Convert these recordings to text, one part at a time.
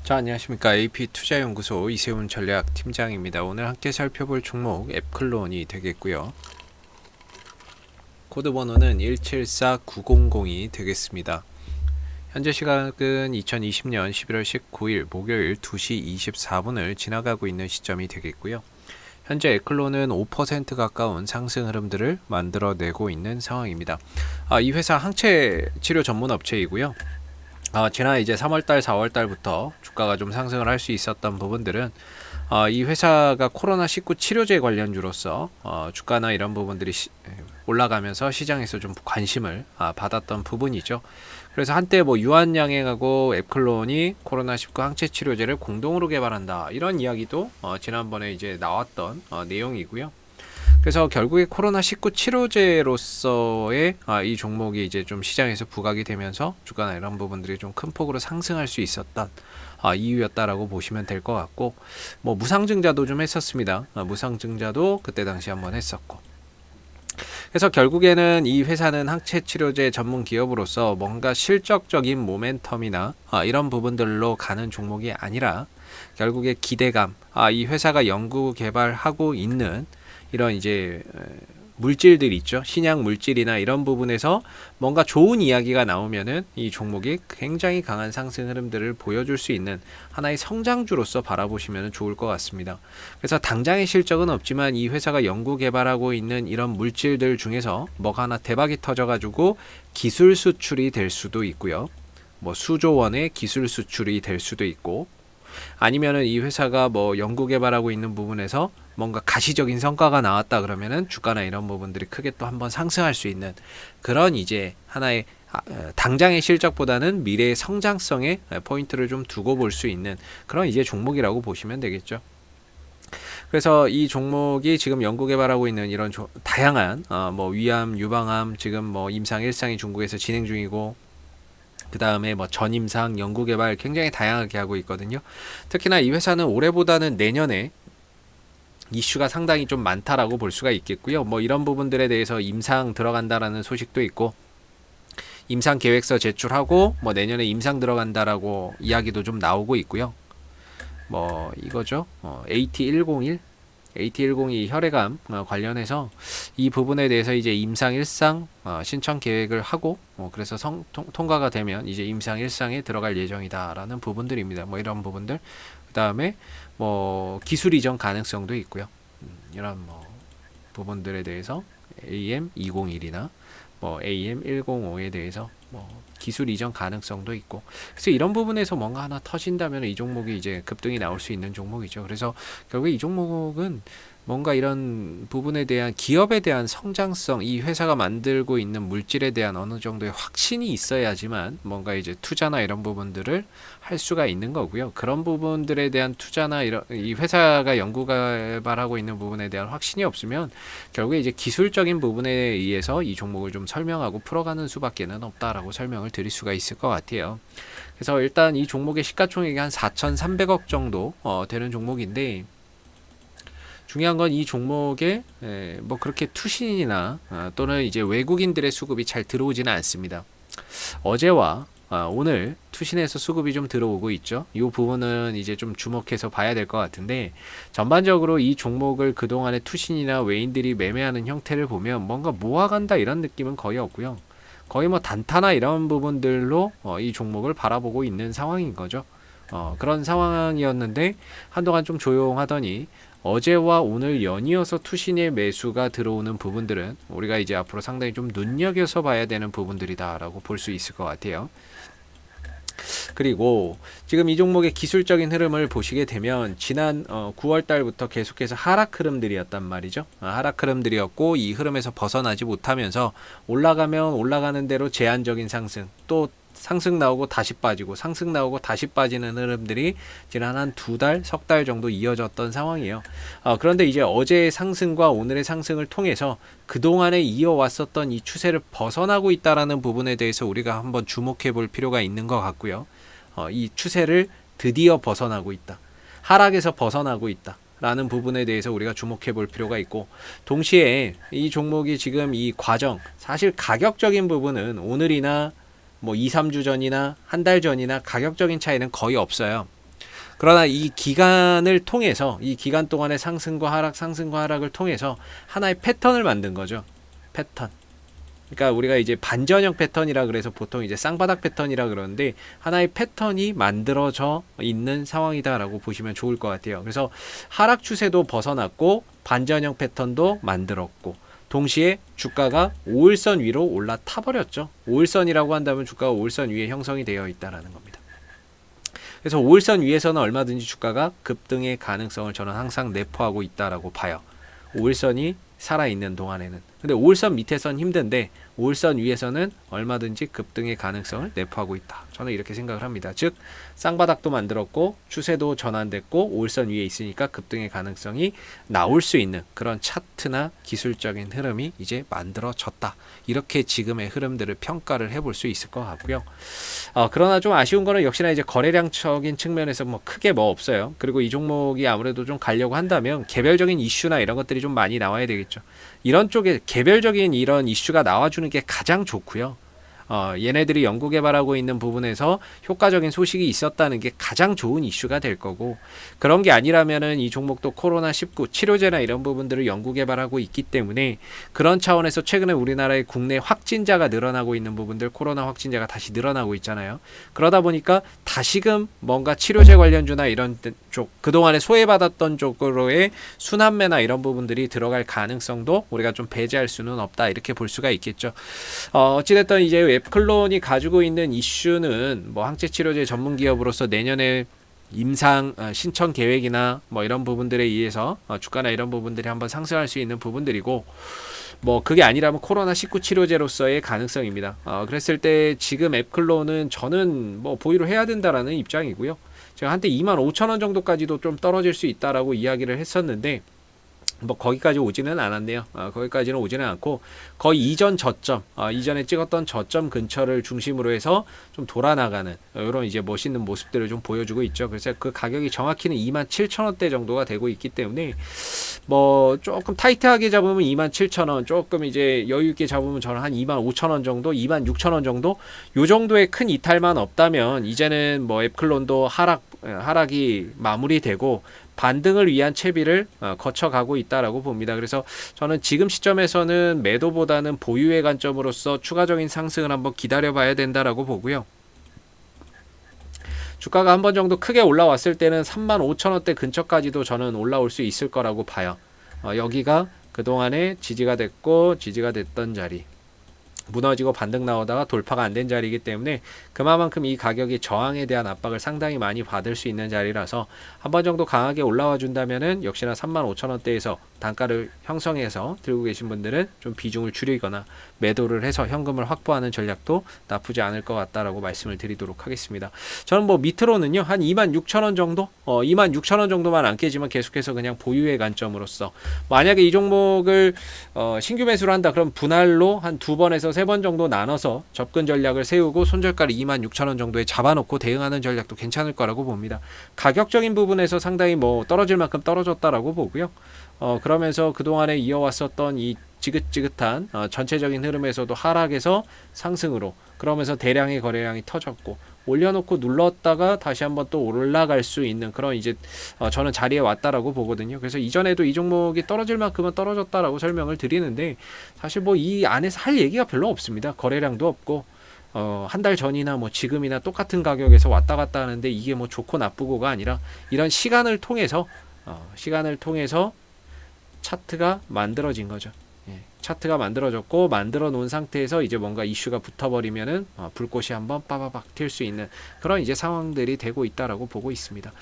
자, 안녕하십니까. AP투자연구소 이세훈 전략팀장입니다. 오늘 함께 살펴볼 종목 앱클론이 되겠고요. 코드 번호는 174900이 되겠습니다. 현재 시각은 2020년 11월 19일 목요일 2시 24분을 지나가고 있는 시점이 되겠고요. 현재 앱클론은 5% 가까운 상승 흐름들을 만들어내고 있는 상황입니다. 이 회사 항체 치료 전문 업체이고요. 지난 이제 3월달, 4월달부터 주가가 좀 상승을 할 수 있었던 부분들은 이 회사가 코로나19 치료제 관련주로서 주가나 이런 부분들이 올라가면서 시장에서 좀 관심을 받았던 부분이죠. 그래서 한때 뭐 유한양행하고 앱클론이 코로나19 항체 치료제를 공동으로 개발한다 이런 이야기도 지난번에 이제 나왔던 내용이고요. 그래서 결국에 코로나19 치료제로서의 이 종목이 이제 좀 시장에서 부각이 되면서 주가나 이런 부분들이 좀 큰 폭으로 상승할 수 있었던 이유였다라고 보시면 될 것 같고, 뭐 무상증자도 좀 했었습니다. 무상증자도 그때 당시 한번 했었고. 그래서 결국에는 이 회사는 항체 치료제 전문 기업으로서 뭔가 실적적인 모멘텀이나 이런 부분들로 가는 종목이 아니라 결국에 기대감, 이 회사가 연구 개발하고 있는 이런 이제 물질들 있죠. 신약 물질이나 이런 부분에서 뭔가 좋은 이야기가 나오면은 이 종목이 굉장히 강한 상승 흐름들을 보여줄 수 있는 하나의 성장주로서 바라보시면 좋을 것 같습니다. 그래서 당장의 실적은 없지만 이 회사가 연구 개발하고 있는 이런 물질들 중에서 뭐가 하나 대박이 터져가지고 기술 수출이 될 수도 있고요. 뭐 수조 원의 기술 수출이 될 수도 있고, 아니면은 이 회사가 뭐 연구 개발하고 있는 부분에서 뭔가 가시적인 성과가 나왔다 그러면은 주가나 이런 부분들이 크게 또 한번 상승할 수 있는 그런 이제 하나의 당장의 실적보다는 미래의 성장성에 포인트를 좀 두고 볼 수 있는 그런 이제 종목이라고 보시면 되겠죠. 그래서 이 종목이 지금 연구 개발하고 있는 이런 다양한 뭐 위암, 유방암, 지금 뭐 임상 1상이 중국에서 진행 중이고, 그 다음에 뭐 전임상 연구 개발 굉장히 다양하게 하고 있거든요. 특히나 이 회사는 올해보다는 내년에 이슈가 상당히 좀 많다라고 볼 수가 있겠고요. 뭐 이런 부분들에 대해서 임상 들어간다라는 소식도 있고, 임상 계획서 제출하고 뭐 내년에 임상 들어간다라고 이야기도 좀 나오고 있고요. 뭐 이거죠. AT101 혈액암 관련해서 이 부분에 대해서 이제 임상 1상 신청 계획을 하고 그래서 통과가 되면 이제 임상 1상에 들어갈 예정이다라는 부분들입니다. 뭐 이런 부분들, 그 다음에 뭐 기술 이전 가능성도 있고요. 이런 뭐 부분들에 대해서 AM201이나 뭐 AM105에 대해서 뭐 기술 이전 가능성도 있고, 그래서 이런 부분에서 뭔가 하나 터진다면 이 종목이 이제 급등이 나올 수 있는 종목이죠. 그래서 결국 이 종목은 뭔가 이런 부분에 대한 기업에 대한 성장성, 이 회사가 만들고 있는 물질에 대한 어느 정도의 확신이 있어야지만 뭔가 이제 투자나 이런 부분들을 할 수가 있는 거고요. 그런 부분들에 대한 투자나 이런 이 회사가 연구 개발하고 있는 부분에 대한 확신이 없으면 결국에 이제 기술적인 부분에 의해서 이 종목을 좀 설명하고 풀어가는 수밖에는 없다라고 설명을 드릴 수가 있을 것 같아요. 그래서 일단 이 종목의 시가총액이 한 4,300억 정도 되는 종목인데, 중요한 건 이 종목에 뭐 그렇게 투신이나 또는 이제 외국인들의 수급이 잘 들어오지는 않습니다. 어제와 오늘 투신에서 수급이 좀 들어오고 있죠. 이 부분은 이제 좀 주목해서 봐야 될 것 같은데, 전반적으로 이 종목을 그동안의 투신이나 외인들이 매매하는 형태를 보면 뭔가 모아간다 이런 느낌은 거의 없고요. 거의 뭐 단타나 이런 부분들로 이 종목을 바라보고 있는 상황인 거죠. 그런 상황이었는데 한동안 좀 조용하더니 어제와 오늘 연이어서 투신의 매수가 들어오는 부분들은 우리가 이제 앞으로 상당히 좀 눈여겨서 봐야 되는 부분들이다라고 볼 수 있을 것 같아요. 그리고 지금 이 종목의 기술적인 흐름을 보시게 되면 지난 9월 달부터 계속해서 하락 흐름들이었단 말이죠. 하락 흐름들이었고 이 흐름에서 벗어나지 못하면서 올라가면 올라가는 대로 제한적인 상승, 또 상승 나오고 다시 빠지고 상승 나오고 다시 빠지는 흐름들이 지난 한 2달, 석 달 정도 이어졌던 상황이에요. 그런데 이제 어제의 상승과 오늘의 상승을 통해서 그동안에 이어왔었던 이 추세를 벗어나고 있다라는 부분에 대해서 우리가 한번 주목해 볼 필요가 있는 것 같고요. 이 추세를 드디어 벗어나고 있다. 하락에서 벗어나고 있다. 라는 부분에 대해서 우리가 주목해 볼 필요가 있고, 동시에 이 종목이 지금 이 과정, 사실 가격적인 부분은 오늘이나 뭐 2, 3주 전이나 한 달 전이나 가격적인 차이는 거의 없어요. 그러나 이 기간을 통해서 이 기간 동안의 상승과 하락, 상승과 하락을 통해서 하나의 패턴을 만든 거죠. 패턴. 그러니까 우리가 이제 반전형 패턴이라 그래서 보통 이제 쌍바닥 패턴이라 그러는데 하나의 패턴이 만들어져 있는 상황이다라고 보시면 좋을 것 같아요. 그래서 하락 추세도 벗어났고 반전형 패턴도 만들었고 동시에 주가가 5일선 위로 올라타 버렸죠. 5일선이라고 한다면 주가가 5일선 위에 형성이 되어 있다라는 겁니다. 그래서 5일선 위에서는 얼마든지 주가가 급등의 가능성을 저는 항상 내포하고 있다라고 봐요. 5일선이 살아있는 동안에는. 근데 5일선 밑에선 힘든데 5일선 위에서는 얼마든지 급등의 가능성을 내포하고 있다. 저는 이렇게 생각을 합니다. 즉 쌍바닥도 만들었고 추세도 전환됐고 5일선 위에 있으니까 급등의 가능성이 나올 수 있는 그런 차트나 기술적인 흐름이 이제 만들어졌다. 이렇게 지금의 흐름들을 평가를 해볼 수 있을 것 같고요. 그러나 좀 아쉬운 거는 역시나 이제 거래량적인 측면에서 뭐 크게 뭐 없어요. 그리고 이 종목이 아무래도 좀 가려고 한다면 개별적인 이슈나 이런 것들이 좀 많이 나와야 되겠죠. 이런 쪽에 개별적인 이런 이슈가 나와주는 게 가장 좋고요. 얘네들이 연구개발하고 있는 부분에서 효과적인 소식이 있었다는 게 가장 좋은 이슈가 될 거고, 그런 게 아니라면은 이 종목도 코로나19 치료제나 이런 부분들을 연구개발하고 있기 때문에 그런 차원에서 최근에 우리나라의 국내 확진자가 늘어나고 있는 부분들, 코로나 확진자가 다시 늘어나고 있잖아요. 그러다 보니까 다시금 뭔가 치료제 관련주나 이런 쪽, 그동안에 소외받았던 쪽으로의 순환매나 이런 부분들이 들어갈 가능성도 우리가 좀 배제할 수는 없다, 이렇게 볼 수가 있겠죠. 어찌됐든 이제 웹클론이 가지고 있는 이슈는 뭐 항체 치료제 전문 기업으로서 내년에 임상 신청 계획이나 뭐 이런 부분들에 의해서 주가나 이런 부분들이 한번 상승할 수 있는 부분들이고, 뭐 그게 아니라면 코로나19 치료제로서의 가능성입니다. 그랬을 때 지금 앱클론은 저는 뭐 보유를 해야 된다라는 입장이고요. 제가 한때 25,000원 정도까지도 좀 떨어질 수 있다라고 이야기를 했었는데 뭐 거기까지 오지는 않았네요. 거기까지는 오지는 않고 거의 이전 저점, 이전에 찍었던 저점 근처를 중심으로 해서 좀 돌아나가는 이런 이제 멋있는 모습들을 좀 보여주고 있죠. 그래서 그 가격이 정확히는 27,000원대 정도가 되고 있기 때문에 뭐 조금 타이트하게 잡으면 27,000원, 조금 이제 여유 있게 잡으면 저는 한 25,000원 정도, 26,000원 정도, 요 정도의 큰 이탈만 없다면 이제는 뭐 앱클론도 하락이 마무리되고 반등을 위한 채비를 거쳐가고 있다라고 봅니다. 그래서 저는 지금 시점에서는 매도보다는 보유의 관점으로서 추가적인 상승을 한번 기다려봐야 된다라고 보고요. 주가가 한 번 정도 크게 올라왔을 때는 35,000원대 근처까지도 저는 올라올 수 있을 거라고 봐요. 여기가 그동안에 지지가 됐던 자리, 무너지고 반등 나오다가 돌파가 안 된 자리이기 때문에 그만큼 이 가격이 저항에 대한 압박을 상당히 많이 받을 수 있는 자리라서 한 번 정도 강하게 올라와 준다면은 역시나 35,000원대에서 단가를 형성해서 들고 계신 분들은 좀 비중을 줄이거나 매도를 해서 현금을 확보하는 전략도 나쁘지 않을 것 같다라고 말씀을 드리도록 하겠습니다. 저는 뭐 밑으로는요 한 26,000원 정도, 26,000원 정도만 안 깨지면 계속해서 그냥 보유의 관점으로서, 만약에 이 종목을 신규 매수를 한다 그럼 분할로 한 2번에서 3번 정도 나눠서 접근 전략을 세우고 손절가를 26,000원 정도에 잡아놓고 대응하는 전략도 괜찮을 거라고 봅니다. 가격적인 부분에서 상당히 뭐 떨어질 만큼 떨어졌다라고 보고요. 그러면서 그동안에 이어왔었던 이 지긋지긋한 전체적인 흐름에서도 하락에서 상승으로, 그러면서 대량의 거래량이 터졌고 올려놓고 눌렀다가 다시 한번 또 올라갈 수 있는 그런 이제 저는 자리에 왔다라고 보거든요. 그래서 이전에도 이 종목이 떨어질 만큼은 떨어졌다라고 설명을 드리는데 사실 뭐 이 안에서 할 얘기가 별로 없습니다. 거래량도 없고 한 달 전이나 뭐 지금이나 똑같은 가격에서 왔다 갔다 하는데 이게 뭐 좋고 나쁘고가 아니라 이런 시간을 통해서 차트가 만들어진 거죠. 차트가 만들어졌고 만들어 놓은 상태에서 이제 뭔가 이슈가 붙어버리면은 불꽃이 한번 빠바박 튈 수 있는 그런 이제 상황들이 되고 있다라고 보고 있습니다.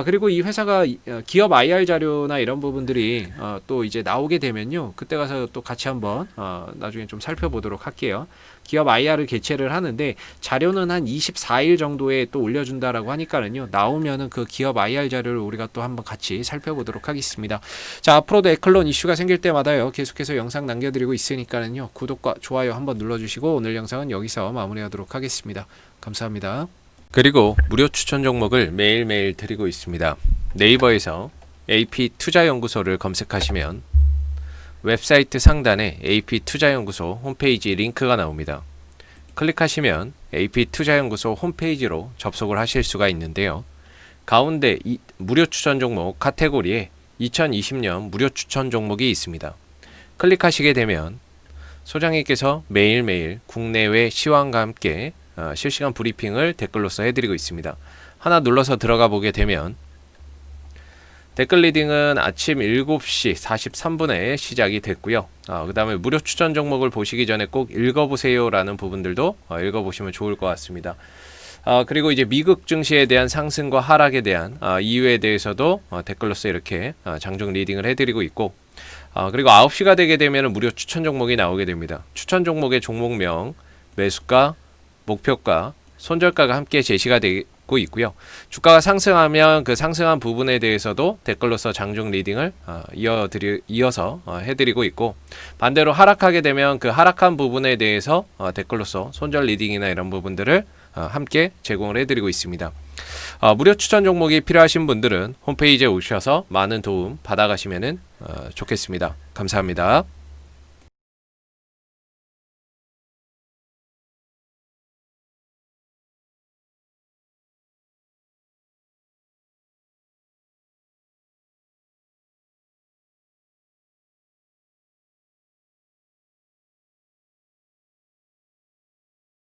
그리고 이 회사가 기업 IR 자료나 이런 부분들이 또 이제 나오게 되면요, 그때 가서 또 같이 한번 나중에 좀 살펴보도록 할게요. 기업 IR을 개최를 하는데 자료는 한 24일 정도에 또 올려준다라고 하니까는요, 나오면은 그 기업 IR 자료를 우리가 또 한번 같이 살펴보도록 하겠습니다. 자, 앞으로도 에클론 이슈가 생길 때마다요 계속해서 영상 남겨드리고 있으니까는요, 구독과 좋아요 한번 눌러주시고 오늘 영상은 여기서 마무리하도록 하겠습니다. 감사합니다. 그리고 무료 추천 종목을 매일매일 드리고 있습니다. 네이버에서 AP투자연구소를 검색하시면 웹사이트 상단에 AP투자연구소 홈페이지 링크가 나옵니다. 클릭하시면 AP투자연구소 홈페이지로 접속을 하실 수가 있는데요. 가운데 무료 추천 종목 카테고리에 2020년 무료 추천 종목이 있습니다. 클릭하시게 되면 소장님께서 매일매일 국내외 시황과 함께 실시간 브리핑을 댓글로서 해드리고 있습니다. 하나 눌러서 들어가 보게 되면 댓글 리딩은 아침 7시 43분에 시작이 됐고요. 그 다음에 무료 추천 종목을 보시기 전에 꼭 읽어보세요 라는 부분들도 읽어보시면 좋을 것 같습니다. 그리고 이제 미국 증시에 대한 상승과 하락에 대한 이유에 대해서도 댓글로서 이렇게 장중 리딩을 해드리고 있고, 그리고 9시가 되게 되면 무료 추천 종목이 나오게 됩니다. 추천 종목의 종목명, 매수가, 목표가, 손절가가 함께 제시가 되고 있고요. 주가가 상승하면 그 상승한 부분에 대해서도 댓글로서 장중 리딩을 이어서 해드리고 있고, 반대로 하락하게 되면 그 하락한 부분에 대해서 댓글로서 손절 리딩이나 이런 부분들을 함께 제공을 해드리고 있습니다. 무료 추천 종목이 필요하신 분들은 홈페이지에 오셔서 많은 도움 받아가시면 좋겠습니다. 감사합니다.